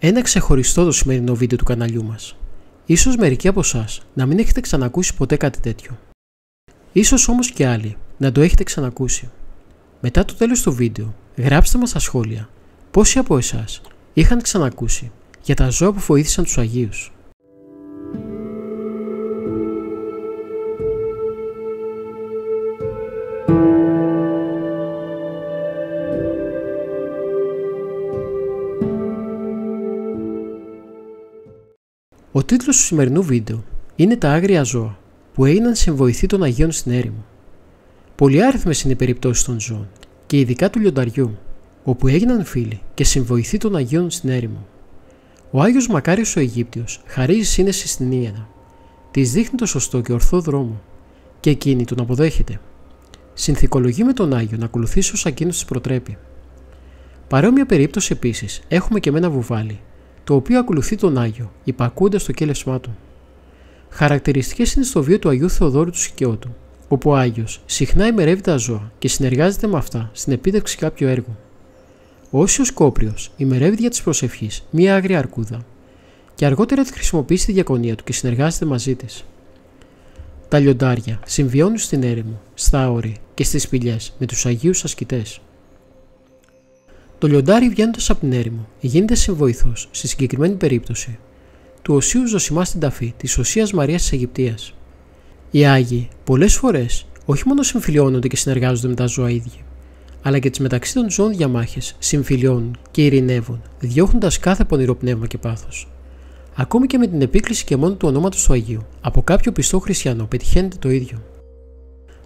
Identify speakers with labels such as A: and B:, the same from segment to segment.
A: Ένα ξεχωριστό το σημερινό βίντεο του καναλιού μας. Ίσως μερικοί από εσάς να μην έχετε ξανακούσει ποτέ κάτι τέτοιο. Ίσως όμως και άλλοι να το έχετε ξανακούσει. Μετά το τέλος του βίντεο, γράψτε μας στα σχόλια πόσοι από εσάς είχαν ξανακούσει για τα ζώα που βοήθησαν τους Αγίους. Ο τίτλος του σημερινού βίντεο είναι «Τα άγρια ζώα που έγιναν συμβοηθοί των Αγίων στην έρημο». Πολυάριθμες είναι οι περιπτώσεις των ζώων και ειδικά του λιονταριού, όπου έγιναν φίλοι και συμβοηθοί των Αγίων στην έρημο. Ο Άγιος Μακάριος ο Αιγύπτιος χαρίζει σύνεση στην Ιένα, της δείχνει το σωστό και ορθό δρόμο και εκείνη τον αποδέχεται. Συνθηκολογεί με τον Άγιο να ακολουθήσει ως εκείνος της προτρέπει. Παρόμοια περίπτωση επίσης έχουμε και με ένα βουβάλι, το οποίο ακολουθεί τον Άγιο, υπακούοντας το κέλευσμά του. Χαρακτηριστικές είναι στο βίο του Αγίου Θεοδόρου του Σικαιώτου, όπου ο Άγιος συχνά ημερεύει τα ζώα και συνεργάζεται με αυτά στην επίτευξη κάποιου έργου. Ο Όσιος Κόπριος ημερεύει δια της προσευχής μία άγρια αρκούδα και αργότερα τη χρησιμοποιεί στη διακονία του και συνεργάζεται μαζί της. Τα λιοντάρια συμβιώνουν στην έρημο, στα όρη και στις σπηλιές με τους Αγίους ασκητές. Το λιοντάρι, βγαίνοντας από την έρημο, γίνεται συμβοηθός στη συγκεκριμένη περίπτωση του Οσίου Ζωσιμά στην ταφή της Οσίας Μαρίας της Αιγυπτίας. Οι Άγιοι πολλές φορές όχι μόνο συμφιλιώνονται και συνεργάζονται με τα ζώα ίδια, αλλά και τις μεταξύ των ζώων διαμάχες συμφιλιώνουν και ειρηνεύουν, διώχνοντας κάθε πονηρό πνεύμα και πάθος. Ακόμη και με την επίκληση και μόνο του ονόματος του Αγίου από κάποιο πιστό χριστιανό πετυχαίνεται το ίδιο.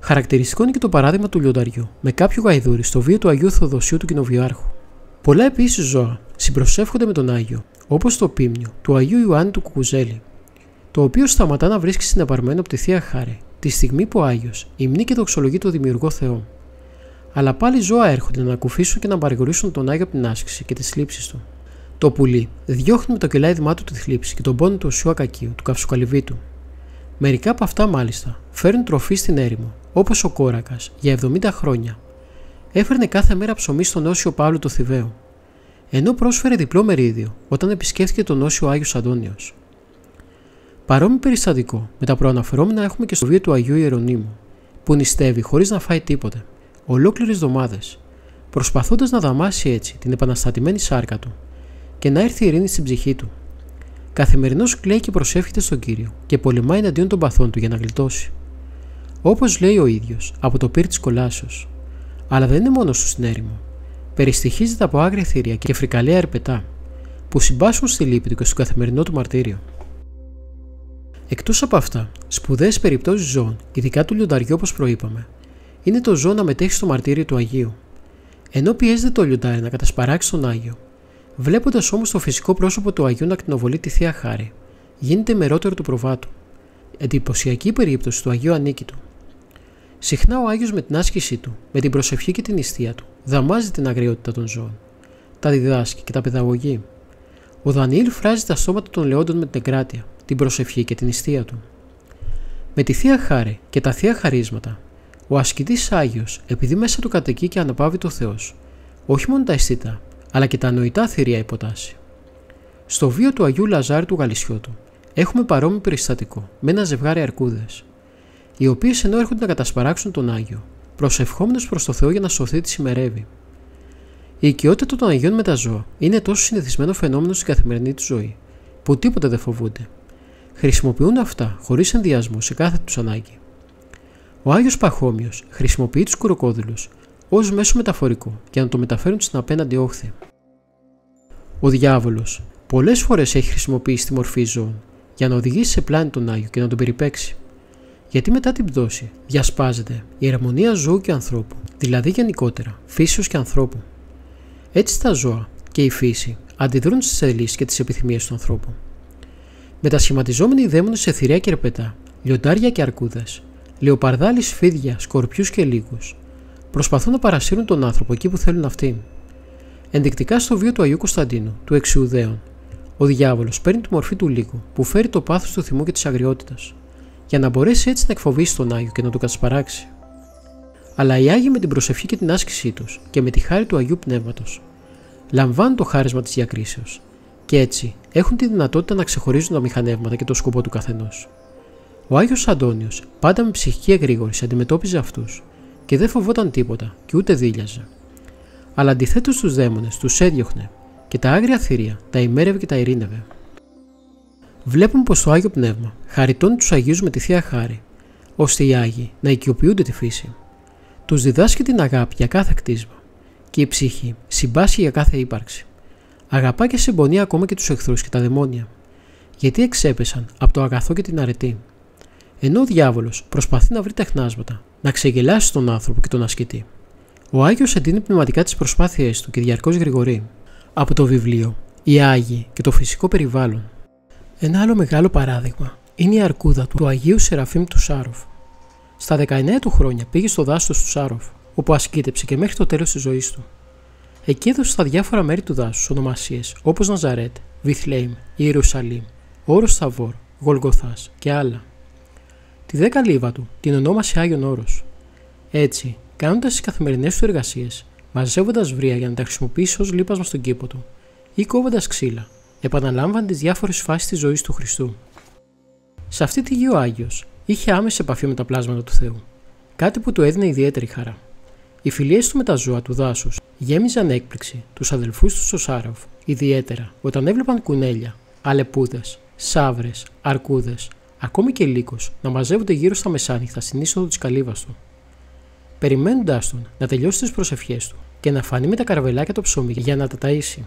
A: Χαρακτηριστικό είναι και το παράδειγμα του λιονταριού με κάποιο γαϊδούρι στο βίο του Αγίου Θεοδοσίου του Κοινοβιάρχου. Πολλά επίσης ζώα συμπροσεύχονται με τον Άγιο, όπως το πίμνιο του Αγίου Ιωάννη του Κουκουζέλη, το οποίο σταματά να βρίσκει συναπαρμένο από τη Θεία Χάρη τη στιγμή που ο Άγιος υμνεί και δοξολογεί τον Δημιουργό Θεό. Αλλά πάλι ζώα έρχονται να ανακουφίσουν και να παρηγορήσουν τον Άγιο από την άσκηση και τις θλίψεις του. Το πουλί διώχνει με το κελάιδημά του τη θλίψη και τον πόνο του Οσίου Ακακίου, του Καυσοκαλυβίτου. Μερικά από αυτά μάλιστα φέρνουν τροφή στην έρημο, όπως ο Κόρακας για 70 χρόνια. Έφερνε κάθε μέρα ψωμί στον Όσιο Παύλο το Θηβαίο, ενώ πρόσφερε διπλό μερίδιο όταν επισκέφθηκε τον Όσιο Άγιος Αντώνιος. Παρόμοιο περιστατικό με τα προαναφερόμενα έχουμε και στο βίο του Αγίου Ιερονύμου, που νηστεύει χωρίς να φάει τίποτε, ολόκληρες εβδομάδες, προσπαθώντας να δαμάσει έτσι την επαναστατημένη σάρκα του και να έρθει η ειρήνη στην ψυχή του. Καθημερινώς κλαίει και προσεύχεται στον Κύριο και πολεμάει εναντίον των παθών του για να γλιτώσει. Όπως λέει ο ίδιος από το πύρ της κολάσεως. Αλλά δεν είναι μόνος του στην έρημο. Περιστοιχίζεται από άγρια θηρία και φρικαλαία ερπετά, που συμπάσχουν στη λύπη του και στο καθημερινό του μαρτύριο. Εκτός από αυτά, σπουδαίες περιπτώσεις ζώων, ειδικά του λιονταριού όπως προείπαμε, είναι το ζώο να μετέχει στο μαρτύριο του Αγίου. Ενώ πιέζεται το λιοντάρι να κατασπαράξει τον Άγιο, βλέποντας όμως το φυσικό πρόσωπο του Αγίου να ακτινοβολεί τη Θεία Χάρη, γίνεται μερότερο του προβάτου. Εντυπωσιακή περίπτωση του Αγίου Ανίκητου. Συχνά ο Άγιος με την άσκησή του, με την προσευχή και την νηστεία του, δαμάζει την αγριότητα των ζώων, τα διδάσκει και τα παιδαγωγεί. Ο Δανιήλ φράζει τα στόματα των λεόντων με την εγκράτεια, την προσευχή και την νηστεία του. Με τη Θεία Χάρη και τα Θεία Χαρίσματα, ο ασκητής Άγιος, επειδή μέσα του κατοικεί και αναπαύει το Θεός, όχι μόνο τα αισθητά, αλλά και τα νοητά θηρία υποτάσσει. Στο βίο του Αγίου Λαζάρου του Γαλισιώτου έχουμε παρόμοιο περιστατικό με ένα ζευγάρι αρκούδες, οι οποίες ενώ έρχονται να κατασπαράξουν τον Άγιο, προσευχόμενος προς το Θεό για να σωθεί, τη ημερεύει. Η οικειότητα των Αγίων με τα ζώα είναι τόσο συνηθισμένο φαινόμενο στην καθημερινή του ζωή, που τίποτε δεν φοβούνται. Χρησιμοποιούν αυτά χωρίς ενδιασμό σε κάθε τους ανάγκη. Ο Άγιος Παχώμιος χρησιμοποιεί τους κουροκόδηλους ως μέσο μεταφορικό για να το μεταφέρουν στην απέναντι όχθη. Ο διάβολος πολλές φορές έχει χρησιμοποιήσει τη μορφή ζώων για να οδηγήσει σε πλάνη τον Άγιο και να τον περιπέξει. Γιατί μετά την πτώση διασπάζεται η αρμονία ζώου και ανθρώπου, δηλαδή γενικότερα φύσεως και ανθρώπου. Έτσι τα ζώα και η φύση αντιδρούν στις θελήσεις και τις επιθυμίες του ανθρώπου. Μετασχηματιζόμενοι οι δαίμονες σε θηρία και ερπετά, λιοντάρια και αρκούδες, λεοπαρδάλοι, σφίδια, σκορπιούς και λύκους, προσπαθούν να παρασύρουν τον άνθρωπο εκεί που θέλουν αυτοί. Ενδεικτικά στο βίο του Αγίου Κωνσταντίνου, του Εξιουδαίων, ο διάβολος παίρνει τη μορφή του λύκου που φέρει το πάθος του θυμού και της αγριότητας, για να μπορέσει έτσι να εκφοβήσει τον Άγιο και να τον κατασπαράξει. Αλλά οι Άγιοι με την προσευχή και την άσκησή τους και με τη χάρη του Αγίου Πνεύματος λαμβάνουν το χάρισμα της διακρίσεως και έτσι έχουν τη δυνατότητα να ξεχωρίζουν τα μηχανεύματα και το σκοπό του καθενός. Ο Άγιος Αντώνιος πάντα με ψυχική εγρήγορση αντιμετώπιζε αυτούς και δεν φοβόταν τίποτα και ούτε δίλιαζε. Αλλά αντιθέτως τους δαίμονες τους έδιωχνε και τα άγρια θηρία τα ημέρευε και τα ειρήνευε. Βλέπουμε πως το Άγιο Πνεύμα χαριτώνει τους Αγίους με τη Θεία Χάρη, ώστε οι Άγιοι να οικειοποιούνται τη φύση. Τους διδάσκει την αγάπη για κάθε κτίσμα και η ψυχή συμπάσχει για κάθε ύπαρξη. Αγαπά και συμπονεί ακόμα και τους εχθρούς και τα δαιμόνια, γιατί εξέπεσαν από το αγαθό και την αρετή. Ενώ ο διάβολος προσπαθεί να βρει τεχνάσματα, να ξεγελάσει τον άνθρωπο και τον ασκητή, ο Άγιος εντείνει πνευματικά τις προσπάθειές του και διαρκώς γρηγορεί. Από το βιβλίο «Οι Άγιοι και το φυσικό περιβάλλον». Ένα άλλο μεγάλο παράδειγμα είναι η αρκούδα του Αγίου Σεραφείμ του Σάροφ. Στα 19 του χρόνια πήγε στο δάσος του Σάροφ, όπου ασκήτεψε και μέχρι το τέλος της ζωής του. Εκεί έδωσε στα διάφορα μέρη του δάσους ονομασίες όπως Ναζαρέτ, Βιθλεήμ, Ιερουσαλήμ, Όρος Θαβόρ, Γολγοθάς και άλλα. Τη 10 λίβα του την ονόμασε Άγιον Όρος. Έτσι, κάνοντας τις καθημερινές του εργασίες, μαζεύοντας βρύα για να τα χρησιμοποιήσει ως λίπασμα στον κήπο του ή κόβοντας ξύλα, επαναλάμβανε τις διάφορες φάσεις της ζωής του Χριστού. Σε αυτή τη γη ο Άγιος είχε άμεση επαφή με τα πλάσματα του Θεού, κάτι που του έδινε ιδιαίτερη χαρά. Οι φιλίες του με τα ζώα του δάσους γέμιζαν έκπληξη τους αδελφούς του στο Σάροφ, ιδιαίτερα όταν έβλεπαν κουνέλια, αλεπούδες, σαύρες, αρκούδες, ακόμη και λύκους να μαζεύονται γύρω στα μεσάνυχτα στην είσοδο της καλύβας του. Περιμένοντας τον να τελειώσει τις προσευχές του και να φανεί με τα καραβελάκια το ψωμί για να τα ταΐσει.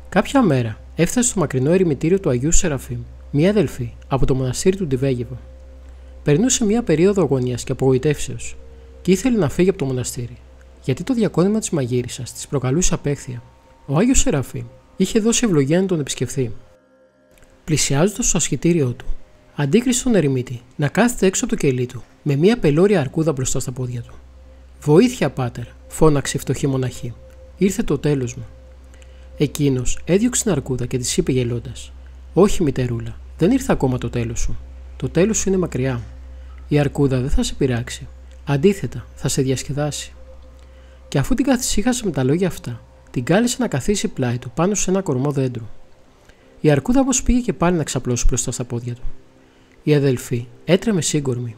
A: Κάποια μέρα έφτασε στο μακρινό ερημητήριο του Αγίου Σεραφείμ μία αδελφή από το μοναστήρι του Ντιβέγεβο. Περνούσε μία περίοδο αγωνίας και απογοητεύσεως και ήθελε να φύγει από το μοναστήρι, γιατί το διακόνημα της μαγείρισσας της προκαλούσε απέχθεια. Ο Άγιος Σεραφείμ είχε δώσει ευλογία να τον επισκεφθεί. Πλησιάζοντας στο ασκητήριό του, αντίκρισε τον ερημίτη να κάθεται έξω από το κελί του με μία πελώρια αρκούδα μπροστά στα πόδια του. «Βοήθεια, πάτερ», φώναξε η φτωχή μοναχή. «Ήρθε το τέλος μου». Εκείνος έδιωξε την αρκούδα και της είπε γελώντας: «Όχι, μητερούλα, δεν ήρθε ακόμα το τέλος σου. Το τέλος σου είναι μακριά. Η αρκούδα δεν θα σε πειράξει. Αντίθετα, θα σε διασκεδάσει». Και αφού την καθησύχασε με τα λόγια αυτά, την κάλεσε να καθίσει πλάι του πάνω σε ένα κορμό δέντρου. Η αρκούδα όμως πήγε και πάλι να ξαπλώσει μπροστά στα πόδια του. Η αδελφή έτρεμε σύγκορμη.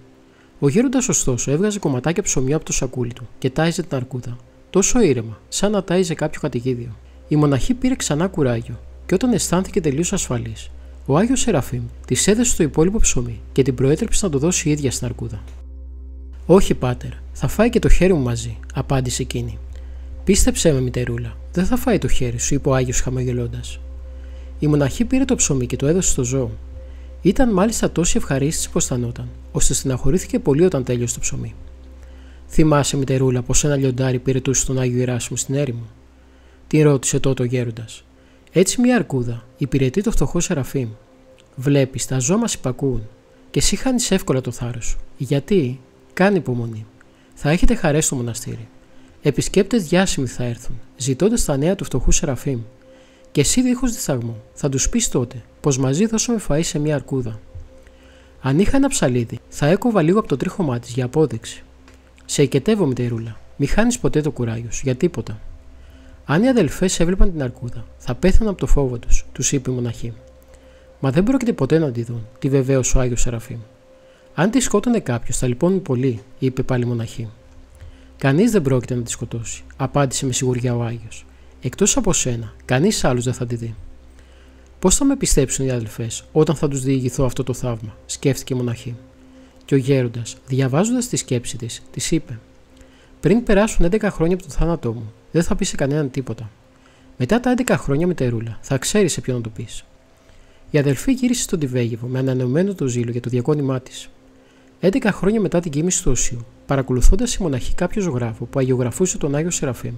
A: Ο γέροντας ωστόσο έβγαζε κομματάκια ψωμιού από το σακούλι του και τάιζε την αρκούδα, τόσο ήρεμα, σαν να τάιζε κάποιο κατοικίδιο. Η μοναχή πήρε ξανά κουράγιο και όταν αισθάνθηκε τελείως ασφαλής, ο Άγιος Σεραφείμ της έδωσε το υπόλοιπο ψωμί και την προέτρεψε να το δώσει η ίδια στην αρκούδα. «Όχι, πάτερ, θα φάει και το χέρι μου μαζί», απάντησε εκείνη. «Πίστεψέ με, μητερούλα, δεν θα φάει το χέρι σου», είπε ο Άγιος χαμογελώντας. Η μοναχή πήρε το ψωμί και το έδωσε στο ζώο. Ήταν μάλιστα τόσο ευχαρίστηση που αισθανόταν, ώστε στεναχωρήθηκε πολύ όταν τέλειωσε το ψωμί. «Θυμάσαι, μητερούλα, πως ένα λιοντάρι υπηρετούσε τον Άγιο Ιεράσιμο στην έρημο?» Την ρώτησε τότε ο γέροντας. «Έτσι μια αρκούδα υπηρετεί το φτωχό Σεραφείμ. Βλέπεις, τα ζώα μας υπακούουν και εσύ χάνεις εύκολα το θάρρος σου. Γιατί? Κάνε υπομονή. Θα έχετε χαρές στο μοναστήρι. Επισκέπτες διάσημοι θα έρθουν, ζητώντας τα νέα του φτωχού Σεραφείμ. Και εσύ δίχως δισταγμό θα τους πεις τότε πως μαζί δώσαμε φαΐ σε μια αρκούδα. Αν είχα ένα ψαλίδι, θα έκοβα λίγο από το τρίχωμά της για απόδειξη. Σε οικετεύω, μητερούλα, μη χάνεις ποτέ το κουράγιο σου για τίποτα». Αν οι αδελφές έβλεπαν την αρκούδα, θα πέθαναν από το φόβο τους, τους είπε η μοναχή. «Μα δεν πρόκειται ποτέ να τη δουν», τη βεβαίωσε ο Άγιος Σεραφείμ. «Αν τη σκότωνε κάποιος, θα λυπώνουν πολύ», είπε πάλι η μοναχή. «Κανείς δεν πρόκειται να τη σκοτώσει», απάντησε με σιγουριά ο Άγιος. «Εκτός από σένα, κανείς άλλος δεν θα τη δει». «Πώς θα με πιστέψουν οι αδελφές όταν θα τους διηγηθώ αυτό το θαύμα», σκέφτηκε η μοναχή. Και ο γέροντας, διαβάζοντας τη σκέψη της, της είπε: «Πριν περάσουν 11 χρόνια από τον θάνατό μου, δεν θα πει σε κανέναν τίποτα. Μετά τα 11 χρόνια, μητερούλα, θα ξέρεις σε ποιον να το πεις». Η αδελφή γύρισε στον Ντιβέγεβο με ανανεωμένο το ζήλο για το διακόνημά της. 11 χρόνια μετά την κοίμηση του οσίου, παρακολουθώντας η μοναχή κάποιο ζωγράφο που αγιογραφούσε τον Άγιο Σεραφείμ,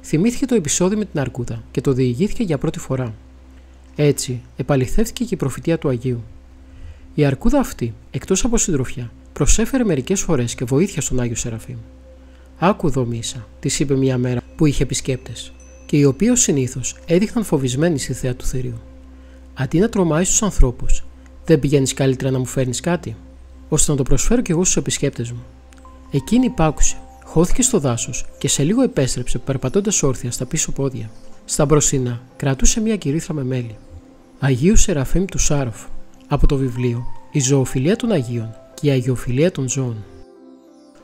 A: θυμήθηκε το επεισόδιο με την αρκούδα και το διηγήθηκε για πρώτη φορά. Έτσι, επαληθεύτηκε και η προφητεία του Αγίου. Η αρκούδα αυτή, εκτός από συντροφιά, προσέφερε μερικές φορές και βοήθεια στον Άγιο Σεραφείμ. «Άκου εδώ, Μίσα», της είπε μια μέρα που είχε επισκέπτες, και οι οποίοι συνήθως έδειχναν φοβισμένοι στη θέα του θηρίου. «Αντί να τρομάζεις τους ανθρώπους, δεν πηγαίνεις καλύτερα να μου φέρνεις κάτι, ώστε να το προσφέρω κι εγώ στους επισκέπτες μου?» Εκείνη υπάκουσε, χώθηκε στο δάσος και σε λίγο επέστρεψε περπατώντας όρθια στα πίσω πόδια. Στα μπροστινά κρατούσε μια κυρίθρα με μέλι. Αγίου Σεραφείμ του Σάροφ, από το βιβλίο «Η ζωοφιλία των Αγίων και η Αγιοφιλία των Ζώων».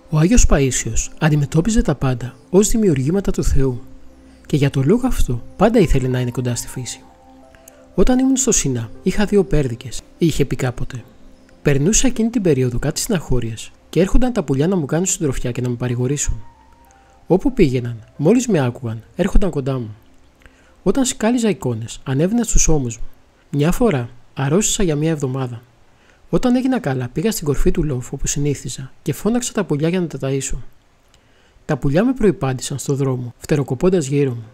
A: Ο Άγιος Παΐσιος αντιμετώπιζε τα πάντα ως δημιουργήματα του Θεού και για τον λόγο αυτό πάντα ήθελε να είναι κοντά στη φύση. Όταν ήμουν στο Σινά, είχα 2 πέρδικες, είχε πει κάποτε. Περνούσα εκείνη την περίοδο κάτι συναχώριες και έρχονταν τα πουλιά να μου κάνουν συντροφιά και να με παρηγορήσουν. Όπου πήγαιναν, μόλις με άκουγαν, έρχονταν κοντά μου. Όταν σκάλιζα εικόνες, ανέβαινα στους ώμους μου. Μια φορά αρρώστησα για 1 εβδομάδα. Όταν έγινα καλά, πήγα στην κορφή του λόφου όπου συνήθιζα και φώναξα τα πουλιά για να τα ταΐσω. Τα πουλιά με προϋπάντησαν στο δρόμο, φτεροκοπώντας γύρω μου.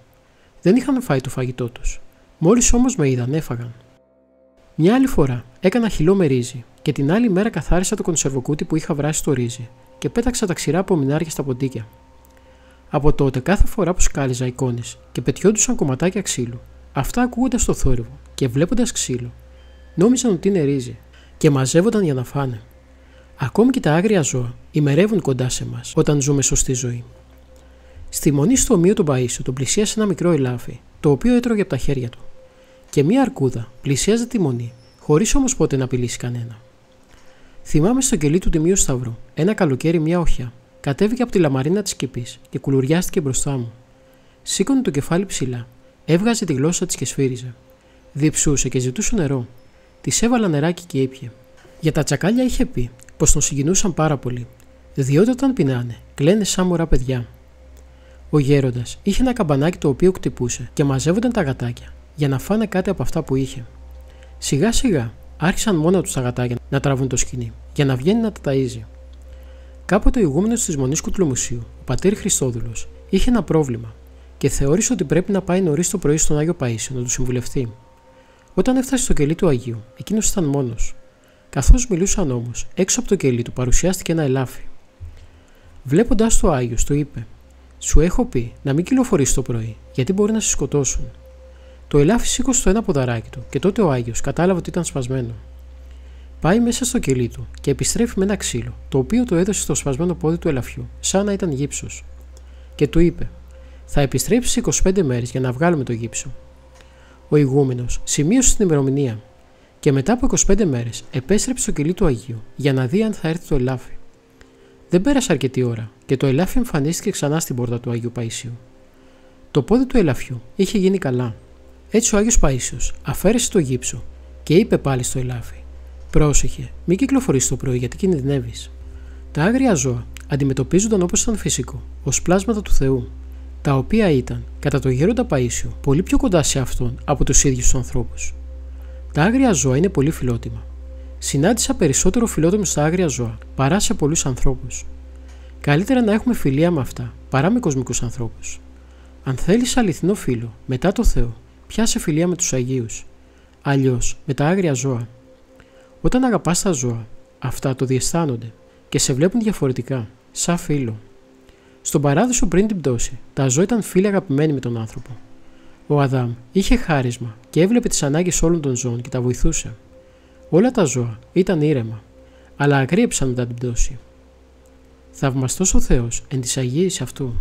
A: Δεν είχαν φάει το φαγητό τους. Μόλις όμως με είδαν, έφαγαν. Μια άλλη φορά έκανα χυλό με ρύζι και την άλλη μέρα καθάρισα το κονσερβοκούτι που είχα βράσει στο ρύζι και πέταξα τα ξηρά απομεινάρια στα ποντίκια. Από τότε, κάθε φορά που σκάλιζα εικόνες και πετιόντουσαν κομματάκια ξύλου, αυτά ακούγοντας το θόρυβο και βλέποντας ξύλο, νόμιζαν ότι είναι ρύζι και μαζεύονταν για να φάνε. Ακόμη και τα άγρια ζώα ημερεύουν κοντά σε μας όταν ζούμε σωστή ζωή. Στη μονή στο ομοίο τον Παΐσιο τον πλησίασε ένα μικρό ελάφι, το οποίο έτρωγε από τα χέρια του. Και μία αρκούδα πλησίαζε τη μονή, χωρίς όμως ποτέ να απειλήσει κανένα. Θυμάμαι στο κελί του Τιμίου Σταυρού, ένα καλοκαίρι μία οχιά κατέβηκε από τη λαμαρίνα της Κηπής και κουλουριάστηκε μπροστά μου. Σήκωνε το κεφάλι ψηλά, έβγαζε τη γλώσσα της και σφύριζε. Διψούσε και ζητούσε νερό. Της έβαλα νεράκι και ήπιε. Για τα τσακάλια είχε πει πως τον συγκινούσαν πάρα πολύ, διότι όταν πεινάνε, κλαίνε σαν μωρά παιδιά. Ο γέροντας είχε ένα καμπανάκι το οποίο κτυπούσε και μαζεύονταν τα γατάκια για να φάνε κάτι από αυτά που είχε. Σιγά σιγά άρχισαν μόνα τους τα γατάκια να τραβούν το σκοινί για να βγαίνει να τα ταΐζει. Κάποτε ο ηγούμενος της Μονής Κουτλομουσίου, ο πατήρ Χριστόδουλος, είχε ένα πρόβλημα και θεώρησε ότι πρέπει να πάει νωρίς το πρωί στον Άγιο Παΐσιο να του συμβουλευτεί. Όταν έφτασε στο κελί του Αγίου, εκείνος ήταν μόνος. Καθώς μιλούσαν όμως, έξω από το κελί του παρουσιάστηκε ένα ελάφι. Βλέποντας το Άγιος, του είπε: «Σου έχω πει να μην κυκλοφορείς το πρωί, γιατί μπορεί να σε σκοτώσουν». Το ελάφι σήκωσε το ένα ποδαράκι του και τότε ο Άγιος κατάλαβε ότι ήταν σπασμένο. Πάει μέσα στο κελί του και επιστρέφει με ένα ξύλο, το οποίο το έδωσε στο σπασμένο πόδι του ελαφιού, σαν να ήταν γύψος. Και του είπε: «Θα επιστρέψεις 25 μέρες για να βγάλουμε το γύψο». Ο ηγούμενος σημείωσε την ημερομηνία και μετά από 25 μέρες επέστρεψε στο κελί του Αγίου για να δει αν θα έρθει το ελάφι. Δεν πέρασε αρκετή ώρα και το ελάφι εμφανίστηκε ξανά στην πόρτα του Αγίου Παΐσιου. Το πόδι του ελαφιού είχε γίνει καλά. Έτσι ο Άγιος Παΐσιος αφαίρεσε το γύψο και είπε πάλι στο ελάφι: «Πρόσεχε, μην κυκλοφορείς το πρωί γιατί κινδυνεύεις». Τα άγρια ζώα αντιμετωπίζονταν όπως ήταν φυσικό, ως πλάσματα του Θεού, τα οποία ήταν, κατά το γέροντα Παΐσιο, πολύ πιο κοντά σε αυτόν από τους ίδιους τους ανθρώπους. Τα άγρια ζώα είναι πολύ φιλότιμα. Συνάντησα περισσότερο φιλότιμο στα άγρια ζώα παρά σε πολλούς ανθρώπους. Καλύτερα να έχουμε φιλία με αυτά παρά με κοσμικούς ανθρώπους. Αν θέλεις αληθινό φίλο μετά το Θεό, πιάσε φιλία με τους Αγίους. Αλλιώς με τα άγρια ζώα. Όταν αγαπάς τα ζώα, αυτά το διαισθάνονται και σε βλέπουν διαφορετικά, σαν φίλο. Στον παράδεισο πριν την πτώση, τα ζώα ήταν φίλοι αγαπημένοι με τον άνθρωπο. Ο Αδάμ είχε χάρισμα και έβλεπε τις ανάγκες όλων των ζώων και τα βοηθούσε. Όλα τα ζώα ήταν ήρεμα, αλλά ακρίεψαν μετά την πτώση. Θαυμαστός ο Θεός εν της Αγίης αυτού.